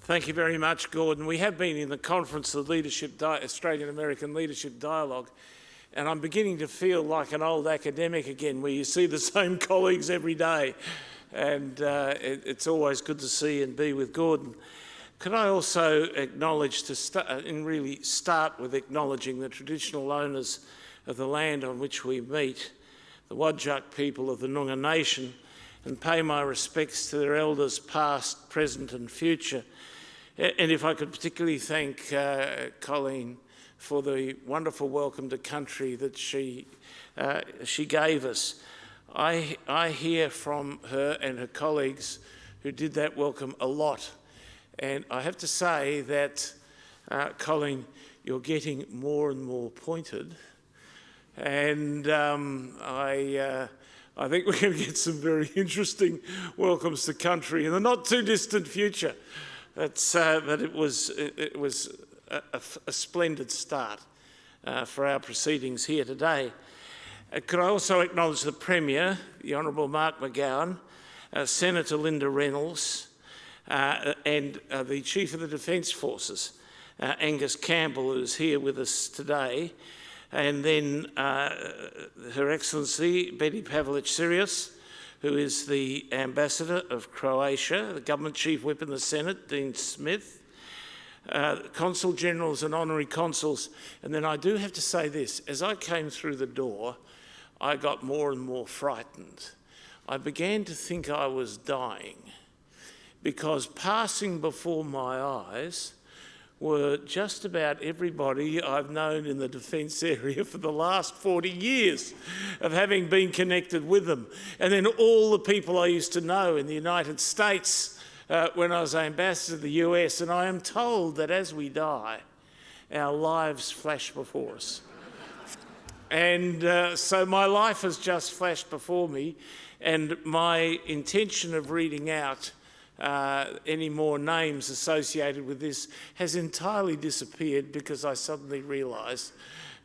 Thank you very much, Gordon. We have been in the conference of Australian-American Leadership Dialogue, and I'm beginning to feel like an old academic again, where you see the same colleagues every day, and it's always good to see and be with Gordon. Could I also acknowledge, start with acknowledging the traditional owners of the land on which we meet, the Wadjuk people of the Noongar Nation, and pay my respects to their elders past, present and future. And if I could particularly thank Colleen for the wonderful welcome to country that she gave us. I hear from her and her colleagues who did that welcome a lot. And I have to say that, Colleen, you're getting more and more pointed. And I think we're going to get some very interesting welcomes to country in the not too distant future. But it was a splendid start for our proceedings here today. Could I also acknowledge the Premier, the Honourable Mark McGowan, Senator Linda Reynolds, and the Chief of the Defence Forces, Angus Campbell, who's here with us today, and then Her Excellency Betty Pavlich-Sirius, who is the Ambassador of Croatia, the Government Chief Whip in the Senate, Dean Smith, Consul Generals and Honorary Consuls. And then I do have to say this, as I came through the door, I got more and more frightened. I began to think I was dying, because passing before my eyes were just about everybody I've known in the defence area for the last 40 years of having been connected with them. And then all the people I used to know in the United States when I was ambassador to the US, and I am told that as we die, our lives flash before us. And so my life has just flashed before me, and my intention of reading out any more names associated with this has entirely disappeared, because I suddenly realised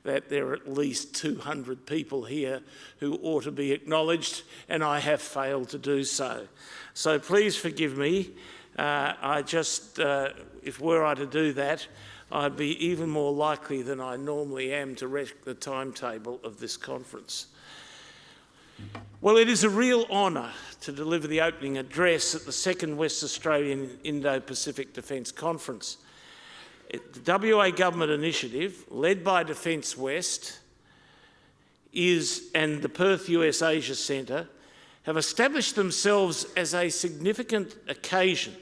that there are at least 200 people here who ought to be acknowledged, and I have failed to do so. So please forgive me. If were I to do that, I'd be even more likely than I normally am to wreck the timetable of this conference. Well, it is a real honour to deliver the opening address at the second West Australian Indo-Pacific Defence Conference. The WA Government initiative, led by Defence West, and the Perth US Asia Centre, have established themselves as a significant occasion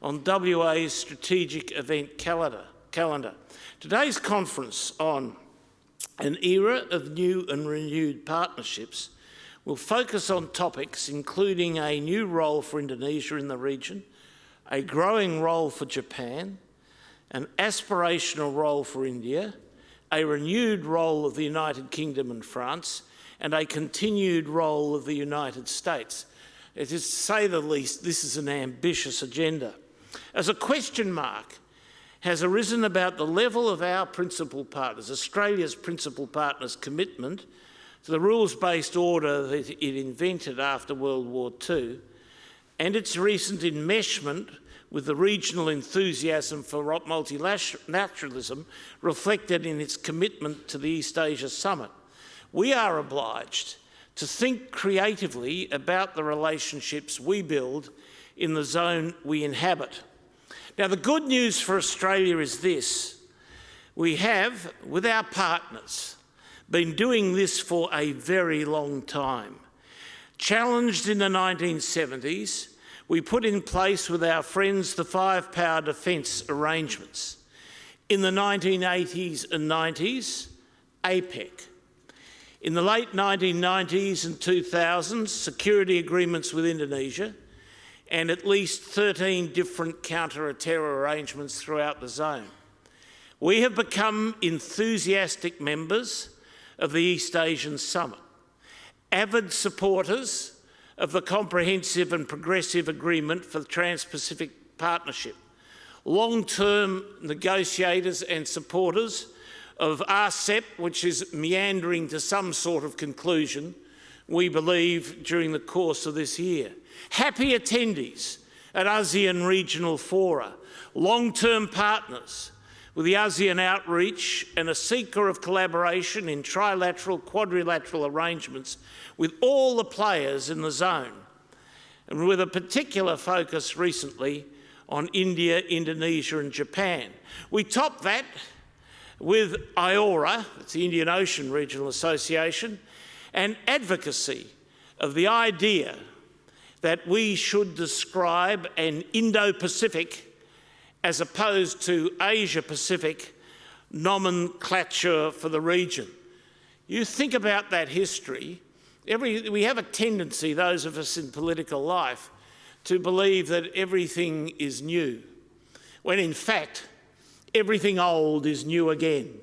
on WA's strategic event calendar. Today's conference on an era of new and renewed partnerships will focus on topics including a new role for Indonesia in the region, a growing role for Japan, an aspirational role for India, a renewed role of the United Kingdom and France, and a continued role of the United States. It is, to say the least, this is an ambitious agenda. As a question mark has arisen about the level of our principal partners, Australia's principal partners' commitment to the rules-based order that it invented after World War II, and its recent enmeshment with the regional enthusiasm for multilateralism reflected in its commitment to the East Asia Summit. We are obliged to think creatively about the relationships we build in the zone we inhabit. Now, the good news for Australia is this: we have, with our partners, been doing this for a very long time. Challenged in the 1970s, we put in place with our friends the five-power defence arrangements. In the 1980s and 90s, APEC. In the late 1990s and 2000s, security agreements with Indonesia, and at least 13 different counter-terror arrangements throughout the zone. We have become enthusiastic members of the East Asian Summit, avid supporters of the Comprehensive and Progressive Agreement for the Trans-Pacific Partnership, long-term negotiators and supporters of RCEP, which is meandering to some sort of conclusion, we believe, during the course of this year. Happy attendees at ASEAN regional fora, long-term partners with the ASEAN outreach and a seeker of collaboration in trilateral, quadrilateral arrangements with all the players in the zone, and with a particular focus recently on India, Indonesia and Japan. We topped that with IORA, it's the Indian Ocean Regional Association, and advocacy of the idea that we should describe an Indo-Pacific as opposed to Asia-Pacific nomenclature for the region. You think about that history, we have a tendency, those of us in political life, to believe that everything is new, when in fact, everything old is new again.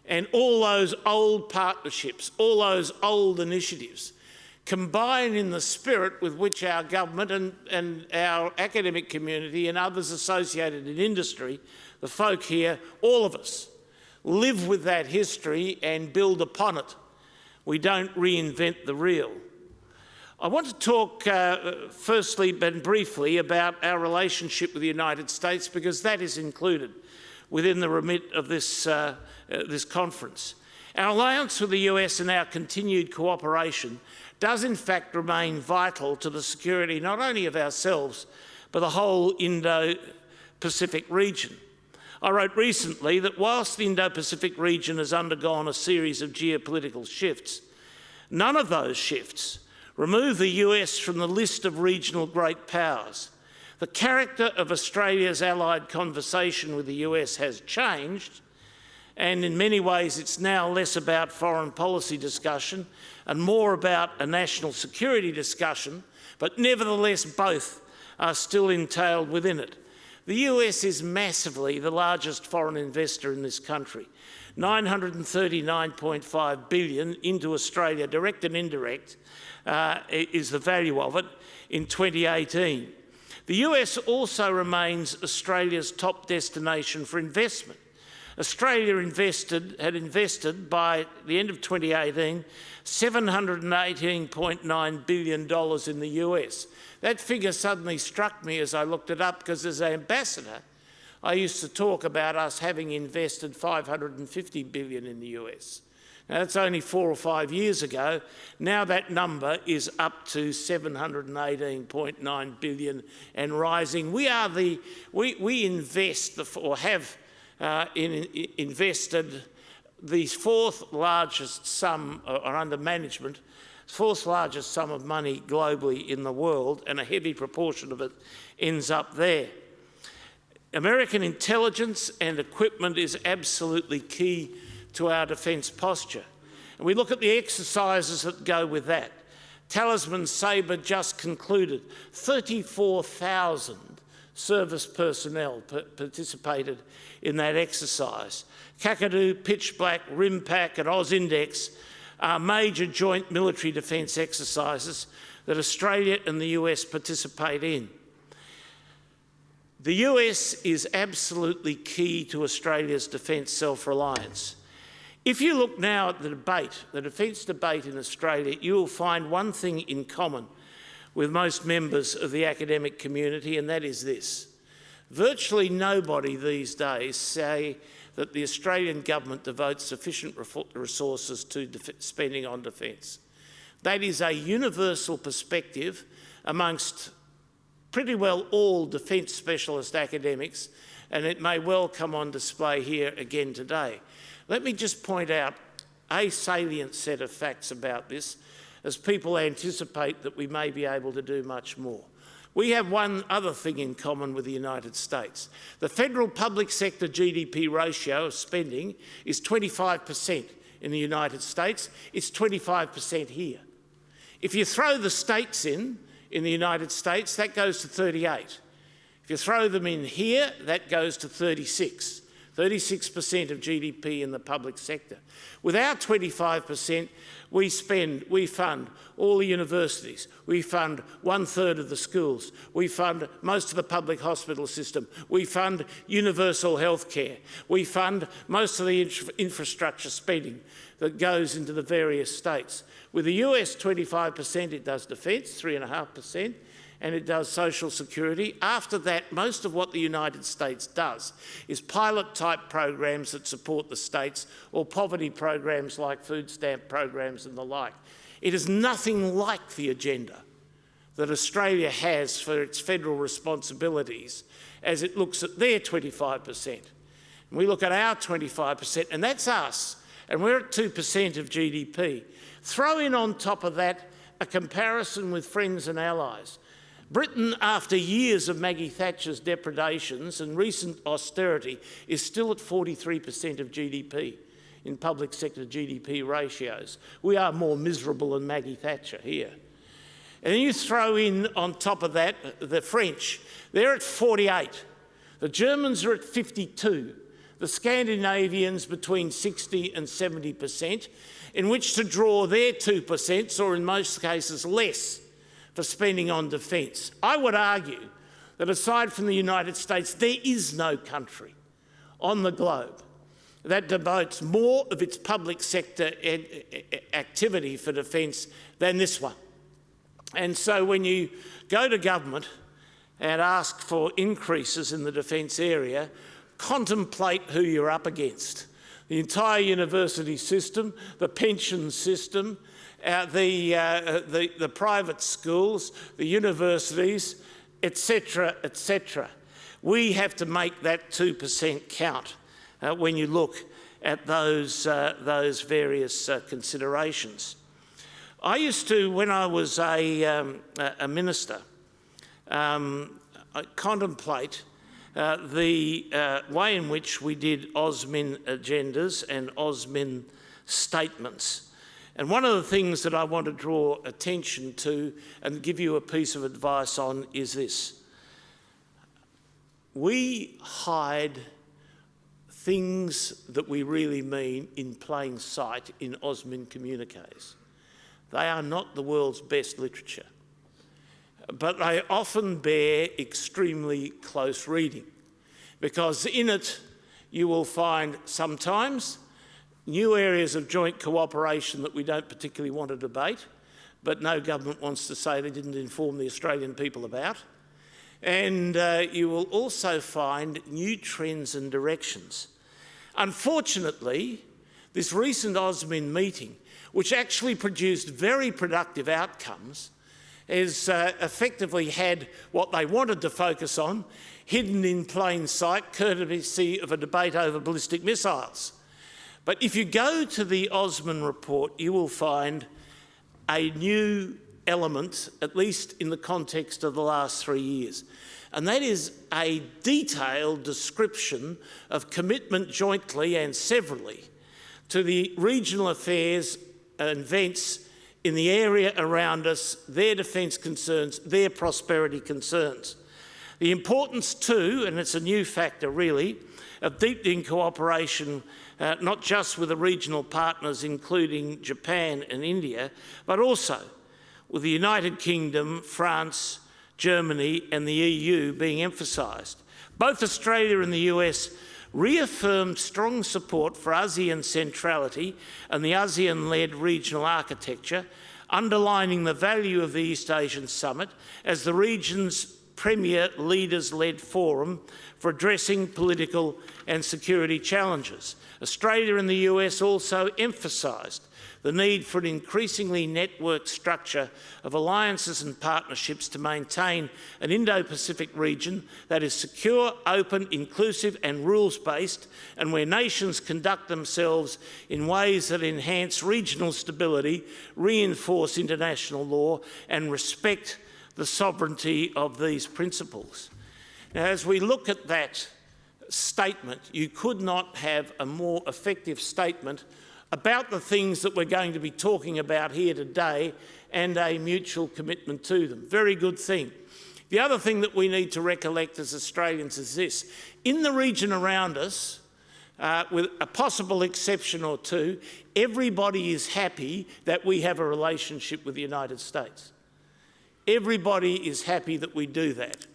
And all those old partnerships, all those old initiatives, combine in the spirit with which our government and our academic community and others associated in industry, the folk here, all of us, live with that history and build upon it. We don't reinvent the reel. I want to talk firstly and briefly about our relationship with the United States, because that is included within the remit of this conference. Our alliance with the US and our continued cooperation does in fact remain vital to the security not only of ourselves, but the whole Indo-Pacific region. I wrote recently that whilst the Indo-Pacific region has undergone a series of geopolitical shifts, none of those shifts remove the US from the list of regional great powers. The character of Australia's allied conversation with the US has changed, and in many ways it's now less about foreign policy discussion and more about a national security discussion, but nevertheless both are still entailed within it. The US is massively the largest foreign investor in this country. $939.5 billion into Australia, direct and indirect, is the value of it in 2018. The US also remains Australia's top destination for investment. Australia had invested by the end of 2018 $718.9 billion in the US. That figure suddenly struck me as I looked it up, because as an ambassador, I used to talk about us having invested $550 billion in the US. Now, that's only 4 or 5 years ago. Now that number is up to $718.9 billion and rising. We invest, or have invested the fourth largest sum, or under management, fourth largest sum of money globally in the world, and a heavy proportion of it ends up there. American intelligence and equipment is absolutely key to our defence posture. And we look at the exercises that go with that. Talisman Sabre just concluded. 34,000 service personnel participated in that exercise. Kakadu, Pitch Black, RIMPAC and AUSINDEX are major joint military defence exercises that Australia and the US participate in. The US is absolutely key to Australia's defence self-reliance. If you look now at the debate, the defence debate in Australia, you will find one thing in common with most members of the academic community, and that is this. Virtually nobody these days say that the Australian government devotes sufficient resources to spending on defence. That is a universal perspective amongst pretty well all defence specialist academics, and it may well come on display here again today. Let me just point out a salient set of facts about this, as people anticipate that we may be able to do much more. We have one other thing in common with the United States. The federal public sector GDP ratio of spending is 25% in the United States. It's 25% here. If you throw the states in the United States, that goes to 38. If you throw them in here, that goes to 36. 36% of GDP in the public sector. With our 25%, we fund all the universities, we fund 1/3 of the schools, we fund most of the public hospital system, we fund universal health care, we fund most of the infrastructure spending that goes into the various states. With the US 25%, it does defence, 3.5%, and it does social security. After that, most of what the United States does is pilot-type programs that support the states, or poverty programs like food stamp programs and the like. It is nothing like the agenda that Australia has for its federal responsibilities as it looks at their 25%. And we look at our 25%, and that's us, and we're at 2% of GDP. Throw in on top of that a comparison with friends and allies. Britain, after years of Maggie Thatcher's depredations and recent austerity, is still at 43% of GDP in public sector GDP ratios. We are more miserable than Maggie Thatcher here. And then you throw in on top of that the French. They're at 48. The Germans are at 52. The Scandinavians between 60 and 70%, in which to draw their 2%, or in most cases less, for spending on defence. I would argue that aside from the United States, there is no country on the globe that devotes more of its public sector activity for defence than this one. And so when you go to government and ask for increases in the defence area, contemplate who you're up against. The entire university system, the pension system, the private schools, the universities, etc., etc. We have to make that 2% count when you look at those various considerations. I used to, when I was a minister, contemplate the way in which we did OSMIN agendas and OSMIN statements. And one of the things that I want to draw attention to and give you a piece of advice on is this. We hide things that we really mean in plain sight in OSMIN communiques. They are not the world's best literature, but they often bear extremely close reading, because in it you will find sometimes new areas of joint cooperation that we don't particularly want to debate, but no government wants to say they didn't inform the Australian people about. And you will also find new trends and directions. Unfortunately, this recent OSMIN meeting, which actually produced very productive outcomes, has effectively had what they wanted to focus on hidden in plain sight, courtesy of a debate over ballistic missiles. But if you go to the OSMIN report, you will find a new element, at least in the context of the last 3 years, and that is a detailed description of commitment jointly and severally to the regional affairs and events in the area around us, their defence concerns, their prosperity concerns. The importance too, and it's a new factor really, of deepening cooperation not just with the regional partners including Japan and India, but also with the United Kingdom, France, Germany and the EU being emphasised. Both Australia and the US reaffirmed strong support for ASEAN centrality and the ASEAN-led regional architecture, underlining the value of the East Asian Summit as the region's premier leaders-led forum for addressing political and security challenges. Australia and the US also emphasised the need for an increasingly networked structure of alliances and partnerships to maintain an Indo-Pacific region that is secure, open, inclusive and rules-based, and where nations conduct themselves in ways that enhance regional stability, reinforce international law and respect the sovereignty of these principles. Now, as we look at that statement, you could not have a more effective statement about the things that we're going to be talking about here today and a mutual commitment to them. Very good thing. The other thing that we need to recollect as Australians is this. In the region around us, with a possible exception or two, everybody is happy that we have a relationship with the United States. Everybody is happy that we do that.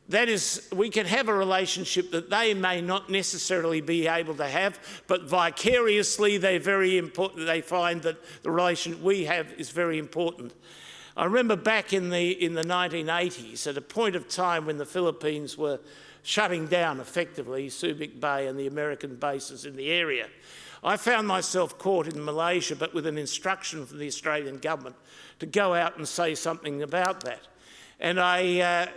That is, we can have a relationship that they may not necessarily be able to have, but vicariously they're very important. They find that the relationship we have is very important. I remember back in the 1980s, at a point of time when the Philippines were shutting down effectively Subic Bay and the American bases in the area, I found myself caught in Malaysia, but with an instruction from the Australian government to go out and say something about that. And I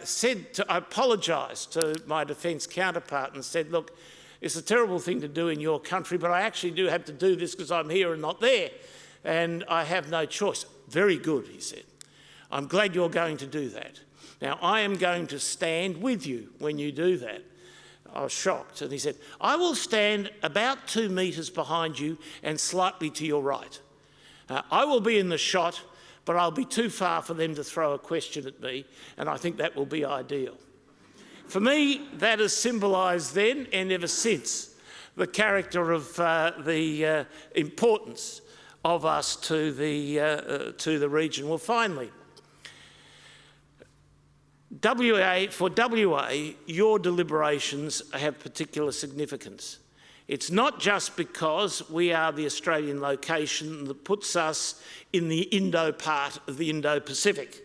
apologised to my defence counterpart and said, look, it's a terrible thing to do in your country, but I actually do have to do this because I'm here and not there, and I have no choice. Very good, he said. I'm glad you're going to do that. Now, I am going to stand with you when you do that. I was shocked, and he said, I will stand about 2 metres behind you and slightly to your right. I will be in the shot, but I'll be too far for them to throw a question at me, and I think that will be ideal. For me, that has symbolised then and ever since the character of the importance of us to the region. Well, finally, for WA, your deliberations have particular significance. It's not just because we are the Australian location that puts us in the Indo part of the Indo-Pacific.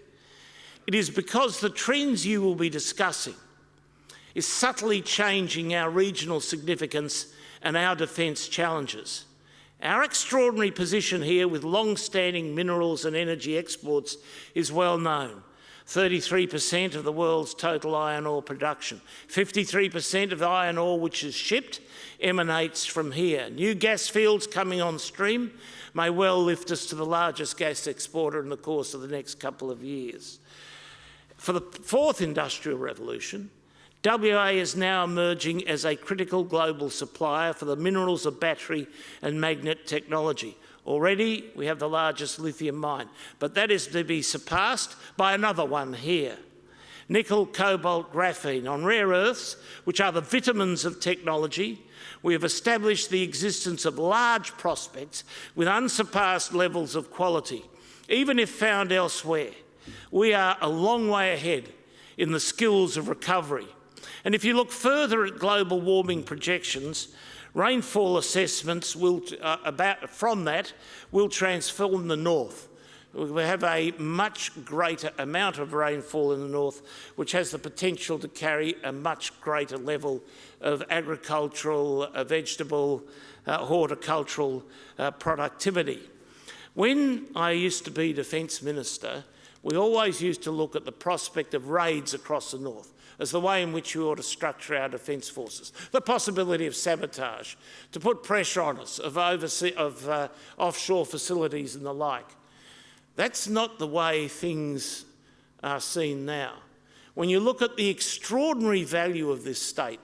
It is because the trends you will be discussing is subtly changing our regional significance and our defence challenges. Our extraordinary position here with long-standing minerals and energy exports is well known. 33% of the world's total iron ore production. 53% of the iron ore which is shipped emanates from here. New gas fields coming on stream may well lift us to the largest gas exporter in the course of the next couple of years. For the fourth industrial revolution, WA is now emerging as a critical global supplier for the minerals of battery and magnet technology. Already, we have the largest lithium mine, but that is to be surpassed by another one here. Nickel, cobalt, graphene. On rare earths, which are the vitamins of technology, we have established the existence of large prospects with unsurpassed levels of quality. Even if found elsewhere, we are a long way ahead in the skills of recovery. And if you look further at global warming projections, rainfall assessments from that will transform the north. We have a much greater amount of rainfall in the north, which has the potential to carry a much greater level of agricultural, vegetable, horticultural productivity. When I used to be Defence Minister, we always used to look at the prospect of raids across the north as the way in which we ought to structure our defence forces. The possibility of sabotage, to put pressure on us, of offshore facilities and the like. That's not the way things are seen now. When you look at the extraordinary value of this state,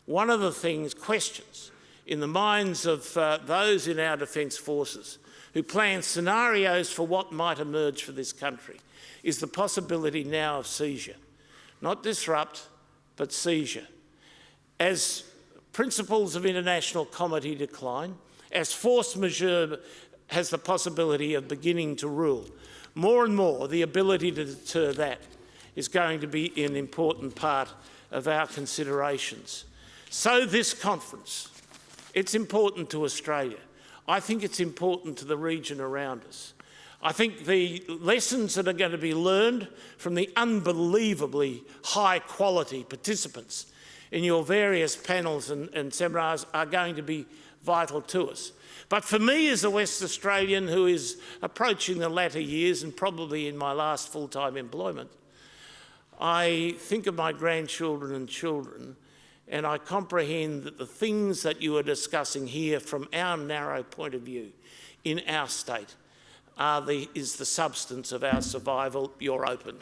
one of the questions in the minds of those in our defence forces who plan scenarios for what might emerge for this country is the possibility now of seizure. Not disrupt, but seizure. As principles of international comedy decline, as force majeure has the possibility of beginning to rule, more and more the ability to deter that is going to be an important part of our considerations. So this conference, it's important to Australia. I think it's important to the region around us. I think the lessons that are going to be learned from the unbelievably high-quality participants in your various panels and seminars are going to be vital to us. But for me as a West Australian who is approaching the latter years and probably in my last full-time employment, I think of my grandchildren and children, and I comprehend that the things that you are discussing here from our narrow point of view in our state is the substance of our survival. You're opened.